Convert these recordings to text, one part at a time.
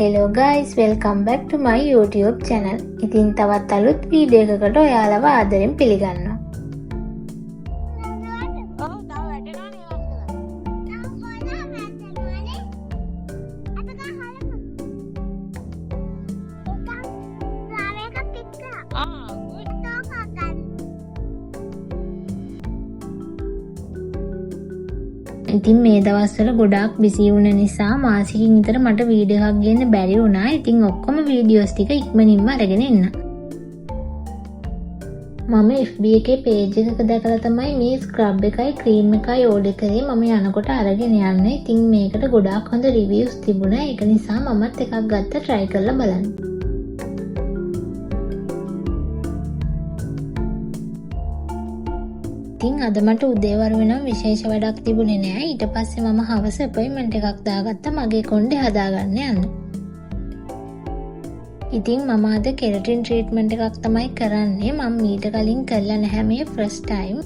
Hello guys, welcome back to my YouTube channel. ඉතින් තවත් අලුත් වීඩියෝ එකකට ඔයාලව ආදරෙන් පිළිගන්නවා. ඉතින් මේ දවස්වල ගොඩාක් බිසි වුණ නිසා මාසෙකින් විතර මට වීඩියෝ එකක් ගන්න බැරි වුණා. ඉතින් ඔක්කොම වීඩියෝස් ටික ඉක්මනින්ම අරගෙන එන්න. මම FB එකේ page එකක දැකලා තමයි මේ ස්ක්‍රබ් එකයි ක්‍රීම් එකයි ඕඩර් කරේ. මම යනකොට අරගෙන යන්න. ඉතින් මේකට ගොඩාක් හොඳ රිවිව්ස් තිබුණා. ඒක නිසා මමත් එකක් ගත්ත try කරලා බලන්න. ඉතින් අද මට උදේවරු වෙනම විශේෂ වැඩක් තිබුණේ නෑ. ඊට පස්සේ මම හවස අපොයින්ට්මන්ට් එකක් දාගත්තා මගේ කොණ්ඩේ හදාගන්න යන්න. ඉතින් මම අද කෙරටින් ට්‍රීට්මන්ට් එකක් තමයි කරන්නේ. මම ඊට කලින් කරලා නැහැ මේ ෆස්ට් ටයිම්.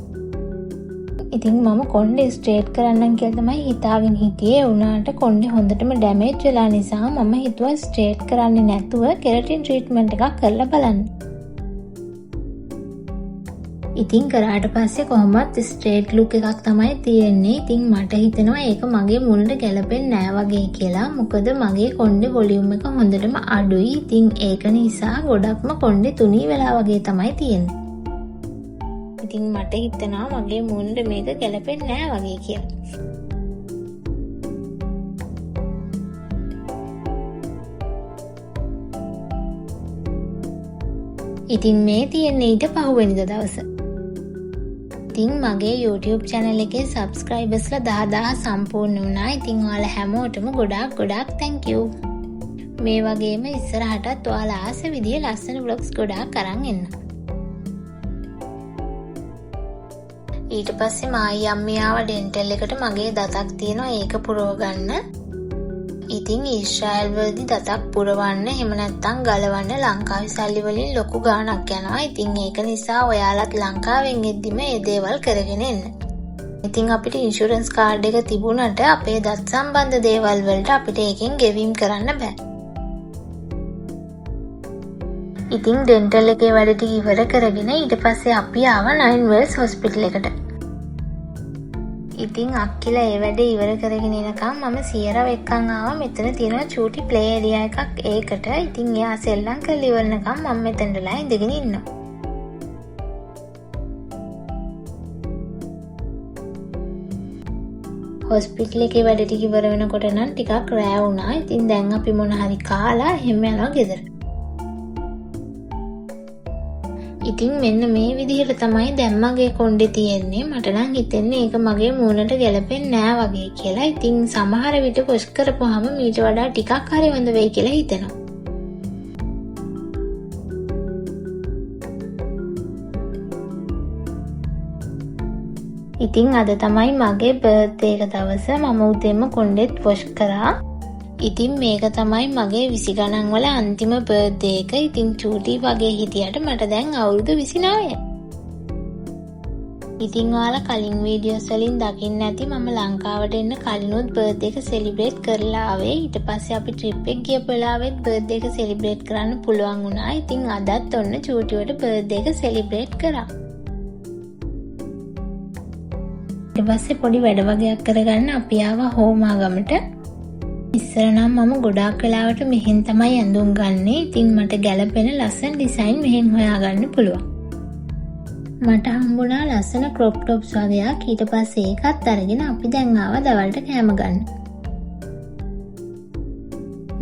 ඉතින් මම කොණ්ඩේ ස්ට්‍රේට් කරන්නම් කියලා තමයි හිතාගෙන හිටියේ. උනාට කොණ්ඩේ හොඳටම ඩැමේජ් වෙලා නිසා මම හිතුවා ස්ට්‍රේට් කරන්නේ නැතුව කෙරටින් ට්‍රීට්මන්ට් එකක් කරලා බලන්න. ඉතින් කරාට පස්සේ කොහොමත් ස්ට්‍රේට් ලුක් එකක් තමයි තියෙන්නේ. ඉතින් මට හිතෙනවා ඒක මගේ මුණට ගැලපෙන්නේ නෑ වගේ කියලා. මොකද මගේ කොණ්ඩේ වොලියුම් එක හොඳටම අඩුයි. ඉතින් ඒක නිසා ගොඩක්ම කොණ්ඩේ තුනී වෙලා වගේ තමයි තියෙන්නේ. ඉතින් මට හිතෙනවා මගේ මුණට මේක ගැලපෙන්නේ නෑ වගේ කියලා. ඉතින් මේ තියෙන්නේ ඊට පහුවෙනිදා දවසේ. ඉතින් මගේ YouTube channel එකේ subscribersලා 10000 සම්පූර්ණ වුණා. ඉතින් ඔයාලා හැමෝටම ගොඩාක් thank you. මේ වගේම ඉස්සරහටත් ඔයාලා ආස විදිය ලස්සන vlogs ගොඩාක් අරන් එන්න. ඊට පස්සේ මායි අම්මී ආව ඩෙන්ටල් එකට මගේ දතක් තියෙනවා ඒක පුරව ගන්න. ඉතින් ඊශ්‍රායල් වලදී දතක් පුරවන්න එහෙම නැත්නම් ගලවන්න ලංකාවේ සල්ලි වලින් ලොකු ගාණක් යනවා. ඉතින් ඒක නිසා ඔයාලත් ලංකාවෙන් එද්දිම මේ දේවල් කරගෙන එන්න. ඉතින් අපිට ඉන්ෂුරන්ස් කාඩ් එක තිබුණට අපේ දත් සම්බන්ධ දේවල් වලට අපිට ඒකෙන් ගෙවීම් කරන්න බෑ. ඉතින් ඩෙන්ටල් එකේ වැඩ ටික ඉවර කරගෙන ඊට පස්සේ අපි ආව 9 Wells හොස්පිටල් එකට. ඉතින් අක්කිලා ඒ වැඩේ ඉවර කරගෙන එනකම් මම සියරව එක්කන් ආවා. මෙතන තියෙනවා චූටි ප්ලේ ඒරියා එකක් ඒකට. ඉතින් එයා සෙල්ලම් කරලා ඉවරනකම් මම මෙතනදලා ඉඳගෙන ඉන්නවා. හොස්පිටල් එකේ වැඩ ටික ඉවර වෙනකොට නම් ටිකක් රෑ වුණා. ඉතින් දැන් අපි මොන හරි කාලා එහෙම යනවා ගෙදර. ඉතින් මෙන්න මේ විදිහට තමයි දැන් මගේ කොණ්ඩේ තියෙන්නේ. මට නම් හිතෙන්නේ ඒක මගේ මූණට ගැලපෙන්නේ නෑ වගේ කියලා. ඉතින් සමහර විට වොෂ් කරපුවාම මීට වඩා ටිකක් හරි හොඳ වෙයි කියලා හිතෙනවා. ඉතින් අද තමයි මගේ බර්ත්ඩේ එක දවස. මම උදේම කොණ්ඩෙත් වොෂ් කරා. ඉතින් මේක තමයි මගේ 20 ගණන් වල අන්තිම බර්ත්ඩේ එක. ඉතින් චූටි වගේ හිටියට මට දැන් අවුරුදු 29යි. ඉතින් ඔයාලා කලින් වීඩියෝස් වලින් දකින්න ඇති මම ලංකාවට එන්න කලිනුත් බර්ත්ඩේ එක සෙලිබ්‍රේට් කරලා ආවේ. ඊට පස්සේ අපි ට්‍රිප් එක ගියපු වෙලාවෙත් බර්ත්ඩේ එක සෙලිබ්‍රේට් කරන්න පුළුවන් වුණා. ඉතින් අදත් ඔන්න චූටිවට බර්ත්ඩේ එක සෙලිබ්‍රේට් කරා. ඊට පස්සේ පොඩි වැඩ වගේක් කරගන්න අපි ආවා හෝමාගමට. ඉස්සර නම් මම ගොඩාක් වෙලාවට මෙහෙන් තමයි ඇඳුම් ගන්නෙ. ඉතින් මට ගැලපෙන ලස්සන ඩිසයින් මෙහෙන් හොයාගන්න පුළුවන්. මට හම්බුණා ලස්සන ක්‍රොප් টොප්ස් වගේක්. ඊට පස්සේ ඒකත් අරගෙන අපි දැන් ආවා දවල්ට කෑම ගන්න.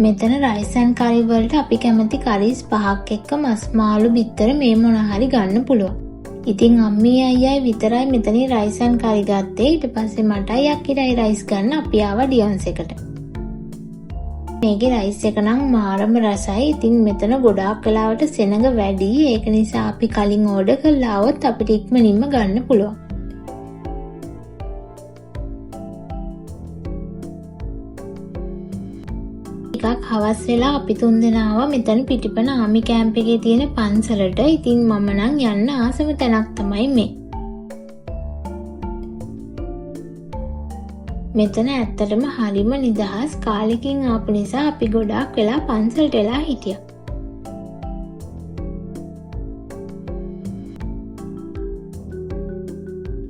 මෙතන රයිස් ඇන්ඩ් කරි වලට අපි කැමති කරිස් 5ක් එක්ක මස් මාළු බිත්තර මේ මොන හරි ගන්න පුළුවන්. ඉතින් අම්මී අයියයි විතරයි මෙතනින් රයිස් ඇන්ඩ් කරි ගත්තේ. ඊට පස්සේ මටයි අක්කිටයි රයිස් ගන්න අපි ආවා ඩියොන්ස් එකට. මේකේ රයිස් එක නම් මාරම රසයි. ඉතින් මෙතන ගොඩාක් වෙලාවට සෙනඟ වැඩි. ඒක නිසා අපි කලින් ඕඩර් කරලා આવොත් අපිට ඉක්මනින්ම ගන්න පුළුවන්. ටිකක් හවස් වෙලා අපි තුන්දෙනා ආවා මෙතන පිටිපන ආමි කැම්ප් එකේ තියෙන පන්සලට. ඉතින් මම නම් යන්න ආසම තැනක් තමයි මේ. මෙතන ඇත්තටම හරිම නිදහස් කාලෙකින් ආපු නිසා අපි ගොඩාක් වෙලා පන්සලට වෙලා හිටියා.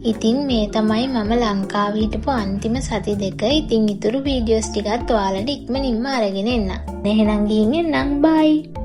ඉතින් මේ තමයි මම ලංකාවේ හිටපු අන්තිම සති දෙක. ඉතින් ඊතුරු වීඩියෝස් ටිකත් ඔයාලට ඉක්මනින්ම අරගෙන එන්න. එහෙනම් ගිහින් එන්නම්. බයි.